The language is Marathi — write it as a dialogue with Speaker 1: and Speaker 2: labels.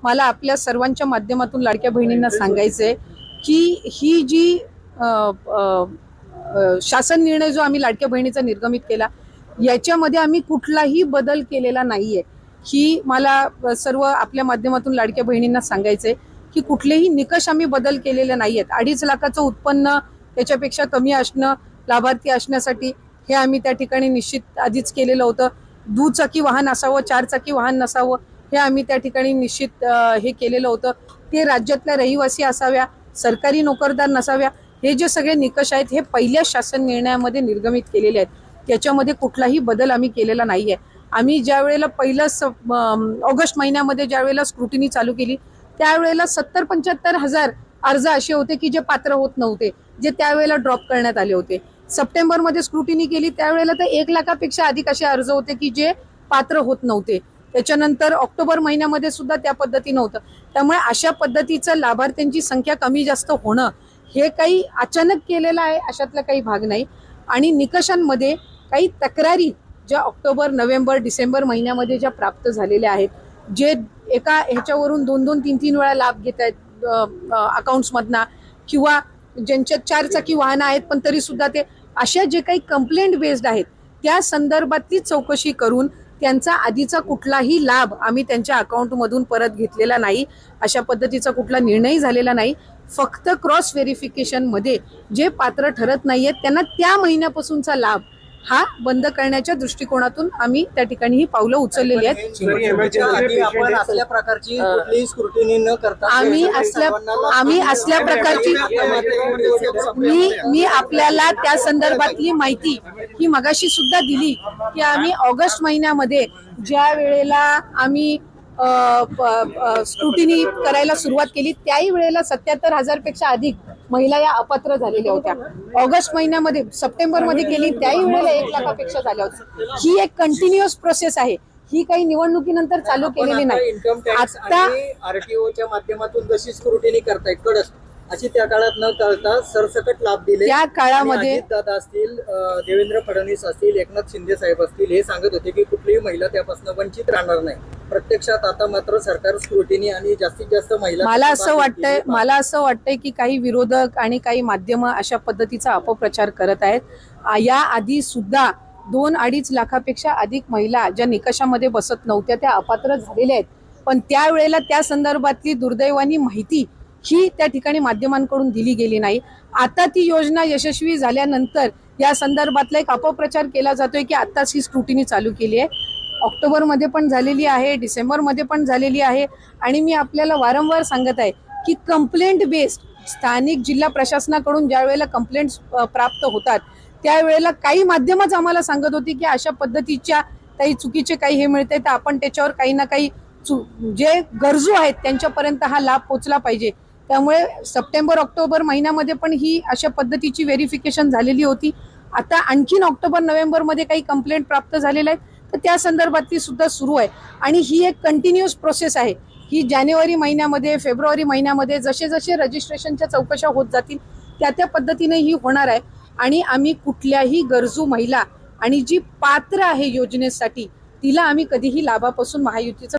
Speaker 1: मला आपल्या सर्वांच्या माध्यमातून लाडक्या बहिणींना सांगायचंय की ही जी शासन निर्णय जो आम्ही लाडक्या बहिणीचा निर्गमित केला याच्यामध्ये आम्ही कुठलाही बदल केलेला नाहीये। ही मला सर्व आपल्या माध्यमातून लाडक्या बहिणींना सांगायचंय की कुठलेही निकष आम्ही बदल केलेले नाहीयेत। 2.5 लाखाचं उत्पन्न त्याच्यापेक्षा कमी असणं लाभार्थी असण्यासाठी हे आम्ही त्या ठिकाणी निश्चित आधीच केलेलं होतं। दुचाकी वाहन असावं, 4 चाकी वाहन नसावं हे आम्ही त्या ठिकाणी निश्चित हे केलेलं होतं। ते राज्यातल्या रहिवासी असाव्या, सरकारी नोकरदार नसाव्या, हे जे सगळे निकष आहेत हे पहिल्या शासन निर्णयामध्ये निर्गमित केलेले आहेत। त्याच्यामध्ये कुठलाही बदल आम्ही केलेला नाहीये। आम्ही ज्या वेळेला पहिलं ऑगस्ट महिन्यामध्ये ज्या वेळेला स्क्रुटिनी चालू केली त्यावेळेला 70-75 हजार अर्ज असे होते की जे पात्र होत नव्हते, जे त्यावेळेला ड्रॉप करण्यात आले होते। सप्टेंबर मध्ये स्क्रुटिनी केली त्यावेळेला तर 1 लाखापेक्षा अधिक असे अर्ज होते की जे पात्र होत नव्हते। त्याच्यानंतर ऑक्टोबर महिन्यामध्ये सुद्धा त्या पद्धतीनं होतं। त्यामुळे अशा पद्धतीचं लाभार्थ्यांची संख्या कमी जास्त होणं हे काही अचानक केलेलं आहे अशातला काही भाग नाही। आणि निकषांमध्ये काही तक्रारी ज्या ऑक्टोबर, नोव्हेंबर, डिसेंबर महिन्यामध्ये ज्या प्राप्त झालेल्या आहेत, जे एका ह्याच्यावरून 2-2, 3-3 वेळा लाभ घेत आहेत अकाउंट्समधनं, किंवा ज्यांच्या 4 चाकी वाहनं आहेत पण तरी सुद्धा ते अशा जे काही कंप्लेंट बेस्ड आहेत त्या संदर्भातली चौकशी करून त्यांचा आधीचा कुठलाही लाभ आम्ही त्यांच्या अकाउंटमधून परत घेतलेला नाही। अशा पद्धतीचा कुठला निर्णय झालेला नाही। फक्त क्रॉस व्हेरिफिकेशन मध्ये जे पात्र ठरत नाहीयेत त्यांना त्या महिन्यापासूनचा लाभ हा बंद करण्याच्या दृष्टिकोनातून आम्ही त्या ठिकाणी ही पावलं उचललेली आहेत। आम्ही असल्या प्रकारची मी आपल्याला त्या संदर्भातली माहिती ही मगाशी सुद्धा दिली की आम्ही ऑगस्ट महिन्यामध्ये ज्या वेळेला आम्ही स्क्रुटिनी करायला सुरुवात केली त्याही वेळेला 77,000 पेक्षा अधिक महिला या अपात्र झालेल्या होत्या। ऑगस्ट महिन्यामध्ये, सप्टेंबर मध्ये केली त्याही वेळेला 1 लाखापेक्षा झाल्या होत्या। ही एक कंटिन्युअस प्रोसेस आहे, ही काही निवडणुकीनंतर चालू केलेली नाही।
Speaker 2: आता आरटीओच्या माध्यमातून जशी स्क्रुटिनी करतायत कडक, अशी त्या काळात न करता सरसकट लाभ दिले।
Speaker 1: त्या काळामध्ये
Speaker 2: दादा असतील, देवेंद्र फडणवीस असतील, एकनाथ शिंदे साहेब असतील, हे सांगत होते की कुठलीही महिला त्यापासून वंचित राहणार नाही। प्रत्यक्षात आता मात्र सरकार स्क्रुटिनी आणि जास्तीत जास्त महिला, मला
Speaker 1: असं वाटतंय की काही विरोधक आणि काही माध्यम अशा पद्धतीचा अपप्रचार करत आहेत। या आधी सुद्धा 2-2.5 लाखापेक्षा अधिक महिला ज्या निकषामध्ये बसत नव्हत्या त्या अपात्र झालेल्या आहेत, पण त्यावेळेला त्या संदर्भातली दुर्दैवानी माहिती ही त्या ठिकाणी माध्यमांकडून दिली गेली नाही। आता ती योजना यशस्वी झाल्यानंतर या संदर्भातला एक अपप्रचार केला जातोय की आताच ही स्क्रुटिनी चालू केली आहे। ऑक्टोबर मध्ये पण झालेली आहे, डिसेंबर मध्ये पण झालेली आहे। आणि मी आपल्याला वारंवार सांगत आहे की कंप्लेंट बेस्ड स्थानिक जिल्हा प्रशासनाकडून ज्या वेळेला कंप्लेंट्स प्राप्त होतात त्यावेळेला काही माध्यमच आम्हाला सांगत होती की अशा पद्धतीच्या काही चुकीचे काही हे मिळते तर आपण त्याच्यावर काही ना काही जे गरजू आहेत त्यांच्यापर्यंत हा लाभ पोहोचला पाहिजे। त्यामुळे सप्टेंबर, ऑक्टोबर महिन्यामध्ये पण ही अशा पद्धतीची व्हेरिफिकेशन झालेली होती। आता आणखीन ऑक्टोबर, नोव्हेंबर मध्ये काही कंप्लेंट प्राप्त झालेल्या आहेत तर त्या संदर्भातली सुद्धा सुरू आहे। आणि ही एक कंटिन्युअस प्रोसेस आहे। ही जानेवारी महिन्यामध्ये, फेब्रुवारी महिन्यामध्ये जसे जसे रजिस्ट्रेशनच्या चौकशा होत जातील त्या पद्धतीने ही होणार आहे। आणि आम्ही कुठल्याही गरजू महिला आणि जी पात्र आहे योजनेसाठी तिला आम्ही कधीही लाभापासून महायुतीचं